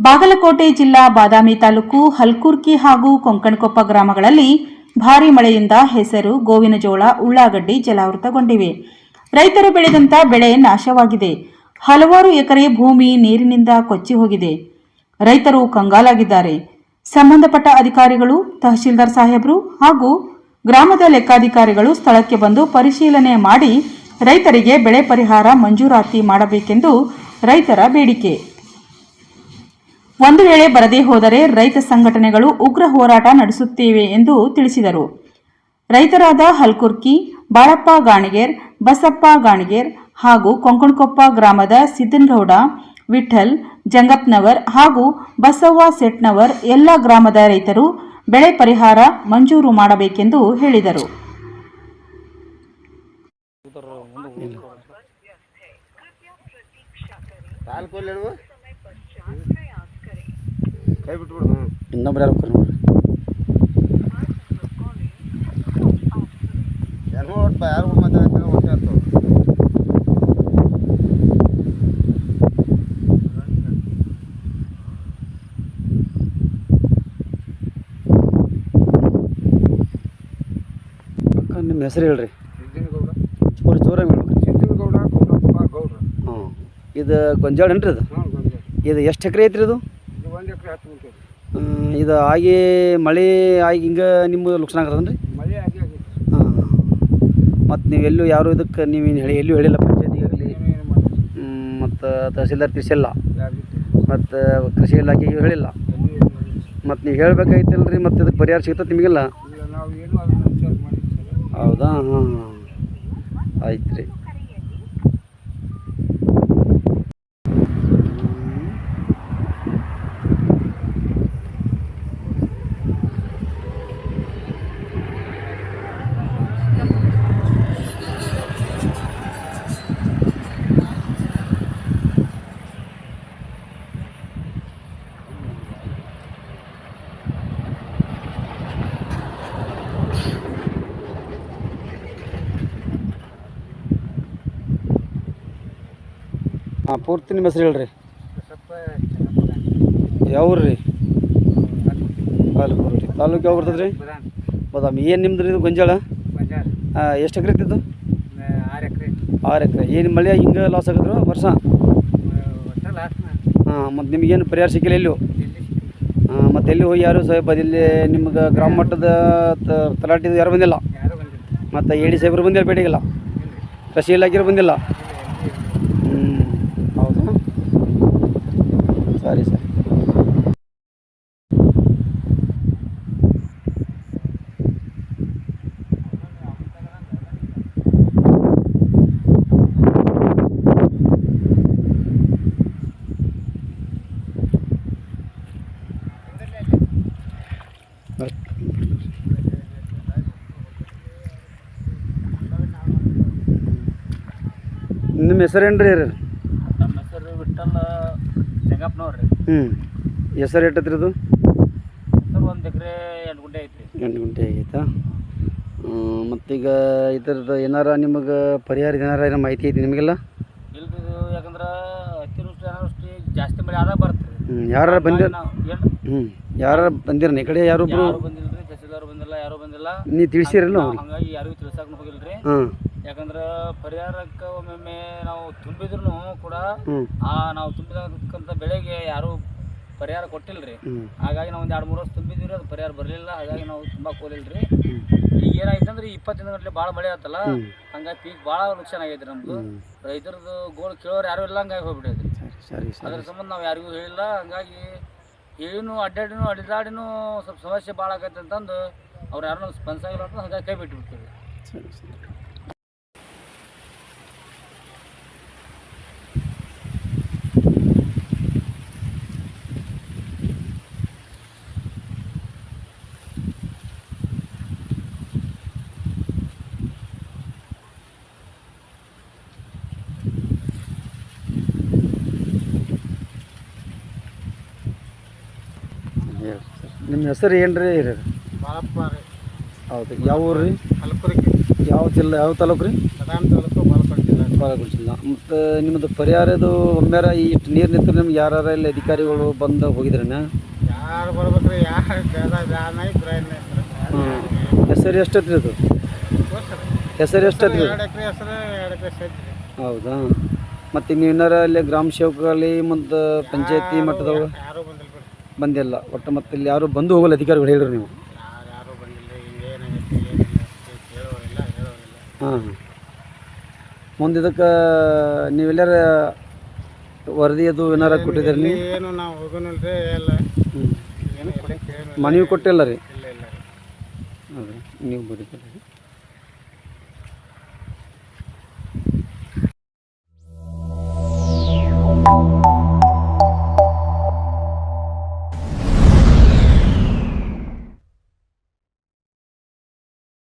ಬಾಗಲಕೋಟೆ ಜಿಲ್ಲಾ ಬಾದಾಮಿ ತಾಲೂಕು ಹಲ್ಕುರ್ಕಿ ಹಾಗೂ ಕೊಂಕಣಕೊಪ್ಪ ಗ್ರಾಮಗಳಲ್ಲಿ ಭಾರೀ ಮಳೆಯಿಂದ ಹೆಸರು, ಗೋವಿನಜೋಳ, ಉಳ್ಳಾಗಡ್ಡಿ ಜಲಾವೃತಗೊಂಡಿವೆ. ರೈತರು ಬೆಳೆದಂತ ಬೆಳೆ ನಾಶವಾಗಿದೆ. ಹಲವಾರು ಎಕರೆ ಭೂಮಿ ನೀರಿನಿಂದ ಕೊಚ್ಚಿ ಹೋಗಿದೆ. ರೈತರು ಕಂಗಾಲಾಗಿದ್ದಾರೆ. ಸಂಬಂಧಪಟ್ಟ ಅಧಿಕಾರಿಗಳು, ತಹಶೀಲ್ದಾರ್ ಸಾಹೇಬರು ಹಾಗೂ ಗ್ರಾಮದ ಲೆಕ್ಕಾಧಿಕಾರಿಗಳು ಸ್ಥಳಕ್ಕೆ ಬಂದು ಪರಿಶೀಲನೆ ಮಾಡಿ ರೈತರಿಗೆ ಬೆಳೆ ಪರಿಹಾರ ಮಂಜೂರಾತಿ ಮಾಡಬೇಕೆಂದು ರೈತರ ಬೇಡಿಕೆ. ಒಂದು ವೇಳೆ ಬರದೇ ಹೋದರೆ ರೈತ ಸಂಘಟನೆಗಳು ಉಗ್ರ ಹೋರಾಟ ನಡೆಸುತ್ತೇವೆ ಎಂದು ತಿಳಿಸಿದರು. ರೈತರಾದ ಹಲ್ಕುರ್ಕಿ, ಬಾಳಪ್ಪ ಗಾಣಿಗೇರ್, ಬಸಪ್ಪ ಗಾಣಿಗೇರ್ ಹಾಗೂ ಕೊಂಕಣಕೊಪ್ಪ ಗ್ರಾಮದ ಸಿದ್ದನಗೌಡ, ವಿಠಲ್, ಜಂಗಪ್ಪನವರ್ ಹಾಗೂ ಬಸವ್ವ ಸೆಟ್ನವರ್ ಎಲ್ಲ ಗ್ರಾಮದ ರೈತರು ಬೆಳೆ ಪರಿಹಾರ ಮಂಜೂರು ಮಾಡಬೇಕೆಂದು ಹೇಳಿದರು. ಇನ್ನೊಬ್ರು ಯಾರು ನಿಮ್ಮ ಹೆಸರು ಹೇಳ್ರಿ. ಚೋರ ಸಿದ್ದನಗೌಡ ಗೌಡಪ್ಪ ಗೌಡ್ರು. ಹಾಂ, ಇದು ಗೊಂಜಾಳ ಏನ್ರಿ? ಇದು ಎಷ್ಟು ಎಕರೆ ಐತ್ರಿ? ಇದು 1 ಎಕರೆ 10 ಗುಂಟೆ. ಇದು ಆಗಿ ಮಳೆ ಆಗಿ ಹಿಂಗೆ ನಿಮ್ಗೆ ಲುಕ್ಸಾನ್ ಆಗತ್ತನ್ರಿ? ಮಳೆ ಆಗಿ ಹಾಂ, ಮತ್ತು ನೀವು ಎಲ್ಲೂ ಯಾರು ಇದಕ್ಕೆ ನೀವೇನು ಎಲ್ಲೂ ಹೇಳಿಲ್ಲ ಪಂಚಾಯತಿಗೆ ಆಗಲಿ ಮತ್ತು ತಹಸೀಲ್ದಾರ್ ತಿಳಿಸಿಲ್ಲ ಮತ್ತು ಕೃಷಿ ಇಲಾಖೆಗೆ ಹೇಳಿಲ್ಲ. ಮತ್ತು ನೀವು ಹೇಳಬೇಕಾಯ್ತಲ್ರಿ, ಮತ್ತು ಇದಕ್ಕೆ ಪರಿಹಾರ ಸಿಗ್ತದೆ ನಿಮಗೆಲ್ಲ? ನಾವು ಏನು ಅದನ್ನು ವಿಚಾರ ಮಾಡಿಲ್ಲ. ಹೌದಾ? ಹಾಂ ಹಾಂ, ಆಯ್ತು ರೀ. ಹಾಂ, ಪೂರ್ತಿ ನಿಮ್ಮ ಹೆಸರು ಹೇಳ್ರಿ. ಯಾವ್ರು ರೀ? ಬಾಗಲಕೋಟೆ ತಾಲೂಕು ಯಾವ ಬರ್ತದೆ ರೀ? ಬಾದಾಮಿ. ಏನು ನಿಮ್ದು ಇದು ಗೊಂಜಾಳ? ಎಷ್ಟು ಎಕರೆ ಇತ್ತಿದ್ದು? 6 ಎಕರೆ. 6 ಎಕರೆ. ಏನು ಮಳೆ ಹಿಂಗೆ ಲಾಸ್ ಆಗಿದ್ರು ವರ್ಷ? ಹಾಂ, ಮತ್ತು ನಿಮಗೇನು ಪರಿಹಾರ ಸಿಕ್ಕಿಲ್ಲ ಎಲ್ಲೂ? ಹಾಂ, ಮತ್ತು ಎಲ್ಲಿ ಹೋಗಿ ಯಾರು ಸಾಹೇಬ್ ಇಲ್ಲಿ ನಿಮ್ಗೆ ಗ್ರಾಮ ಮಟ್ಟದ ತಲಾಟಿದು ಯಾರು ಬಂದಿಲ್ಲ? ಮತ್ತು AD ಸಾಹೇಬರು ಬಂದಿಲ್ಲ ಭೇಟಿಗಿಲ್ಲ? ಕೃಷಿ ಇಲಾಖೆಯವರು ಬಂದಿಲ್ಲ? ಹೌದಾ? ಸರಿ ಸರಿ. ನಿಮ್ಮ ಹೆಸರೇನು ರೀ? ನಮ್ಮ ಹೆಸರು ವಿಠಲ್ ಜಂಗಪ್ಪನವ್ರು ರೀ. ಹೆಸರು ಎಟ್ಟತ್ರಿ ಅದು? ಸರ್ 1 ಎಕರೆ 8 ಗುಂಟೆ ಐತ್ರಿ. 8 ಗುಂಟೆ ಆಗೈತಾ? ಮತ್ತೀಗ ಇದ್ರದ್ದು ಏನಾರ ನಿಮಗೆ ಪರಿಹಾರ ಏನಾರ ಮಾಹಿತಿ ಐತಿ ನಿಮಗೆಲ್ಲ? ಇಲ್ರಿ, ಇದು ಯಾಕಂದ್ರೆ ಅತಿವೃಷ್ಟಿ ಅನಾವೃಷ್ಟಿ ಜಾಸ್ತಿ ಮಳೆ ಆದಾಗ ಬರುತ್ತೆ ರೀ. ಯಾರು ಬಂದಿರ? ಯಾರು ಬಂದಿರ ಈ ಕಡೆ? ಯಾರೊಬ್ರು ಬಂದಿಲ್ಲ ರೀ, ತಹಸೀಲ್ದಾರ್ ಬಂದಿಲ್ಲ, ಯಾರೂ ಬಂದಿಲ್ಲ. ನೀವು ತಿಳಿಸಿರಲ್ಲ? ಹಂಗಾಗಿ ಯಾರಿಗೂ ತಿಳ್ಸಕ್ಕೆ ಹೋಗಿಲ್ಲ ರೀ. ಯಾಕಂದ್ರೆ ಪರಿಹಾರಕ್ಕೆ ಒಮ್ಮೊಮ್ಮೆ ನಾವು ತುಂಬಿದ್ರು ಕೂಡ ನಾವು ತುಂಬಿದಂಥ ಬೆಳೆಗೆ ಯಾರೂ ಪರಿಹಾರ ಕೊಟ್ಟಿಲ್ಲ ರೀ. ಹಾಗಾಗಿ ನಾವು ಒಂದು 2-3 ವರ್ಷ ತುಂಬಿದ್ವಿ ರೀ, ಅದು ಪರಿಹಾರ ಬರಲಿಲ್ಲ. ಹಾಗಾಗಿ ನಾವು ತುಂಬ ಕೋಲಿಲ್ಲ ರೀ. ಈಗ ಏನಾಯ್ತಂದ್ರೆ 20 ಗಂಟೆ ಭಾಳ ಮಳೆ ಆಯ್ತಲ್ಲ, ಹಂಗಾಗಿ ಪೀಕ್ ಭಾಳ ನುಕ್ಸಾನ್ ಆಗೈತೆ ನಮ್ಮದು. ರೈತರದ್ದು ಗೋಳು ಕೇಳೋರು ಯಾರೂ ಇಲ್ಲ, ಹಂಗಾಗಿ ಹೋಗ್ಬಿಟ್ಟೈತ್ರಿ. ಅದ್ರ ಸಂಬಂಧ ನಾವು ಯಾರಿಗೂ ಹೇಳಿಲ್ಲ. ಹಂಗಾಗಿ ಹೇಳಿನೂ ಅಡ್ಡಾಡಿನೂ ಸ್ವಲ್ಪ ಸಮಸ್ಯೆ ಭಾಳ ಆಗೈತೆ ಅಂತಂದು ಅವ್ರು ಯಾರೂ ನಮ್ಗೆ ಸ್ಪಂದಿಸಾಗಿಲ್ಲ ಅಂತ ಹಂಗಾಗಿ ಕೈ ಬಿಟ್ಟುಬಿಡ್ತೀವಿ. ಸರಿ ಸರಿ. ನಿಮ್ಮ ಹೆಸರು ಏನು ರೀ? ಬಾಳಪ್ಪ ರೀ. ಹೌದು. ಯಾವ ಊರು ರೀ? ಹಲ್ಕುರ್ಕಿ. ಯಾವ ಜಿಲ್ಲೆ, ಯಾವ ತಾಲೂಕು ರೀ? ಬಾದಾಮಿ ತಾಲೂಕು, ಬಾಗಲಕೋಟೆ ಜಿಲ್ಲೆ. ಪಾಲಗೊಳಿಸಿಲ್ಲ. ಮತ್ತು ನಿಮ್ಮದು ಪರಿಹಾರದು ಒಮ್ಮೆರ ಇಷ್ಟು ನೀರು ನಿಂತರೆ ನಿಮ್ಗೆ ಯಾರು ಇಲ್ಲಿ ಅಧಿಕಾರಿಗಳು ಬಂದು ಹೋಗಿದ್ರೇನ? ಯಾರು ಬರ್ಬೇಕ್ರಿ? ಯಾರು ಹೆಸರು ಎಷ್ಟೈತ್ರಿ ಅದು? ಹೆಸರು ಎಷ್ಟೈತ್ರಿ? 2 ಎಕರೆ ಹೆಸರು 2 ಎಕರೆ ಸೈತ್ರಿ. ಹೌದಾ? ಮತ್ತು ನೀವು ಏನಾರ ಅಲ್ಲಿ ಗ್ರಾಮ ಸೇವಕರಲ್ಲಿ ಮತ್ತು ಪಂಚಾಯತಿ ಮಟ್ಟದೊಳಗೆ ಯಾರೂ ಬಂದಿಲ್ಲ ಬಿಡ್ರಿ. ಬಂದಿಲ್ಲ ಒಟ್ಟು? ಮತ್ತು ಇಲ್ಲಿ ಯಾರು ಬಂದು ಹೋಗಲ್ಲ ಅಧಿಕಾರಿಗಳು ಹೇಳ್ರಿ ನೀವು? ಯಾರೂ ಬಂದಿಲ್ಲ. ಹಿಂಗೇನಾಗೈತಿ ಏನಿಲ್ಲ ಹೇಳೋರಿಲ್ಲ. ಹಾಂ. ಮುಂದೆ ಇದಕ್ಕೆ ನೀವೆಲ್ಲರ ವರದಿ ಅದು ಏನಾರ ಕೊಟ್ಟಿದ್ದೀರಿ ನೀವು? ಏನು ನಾವು ಹೋಗೋನಿಲ್ರಿ ಎಲ್ಲ. ಏನು ಮನವಿ ಕೊಟ್ಟಿಲ್ಲ ರೀ? ಇಲ್ಲ ಇಲ್ಲ ರೀ. ಹೌದು, ನೀವು ಬರೀತೀರಿ.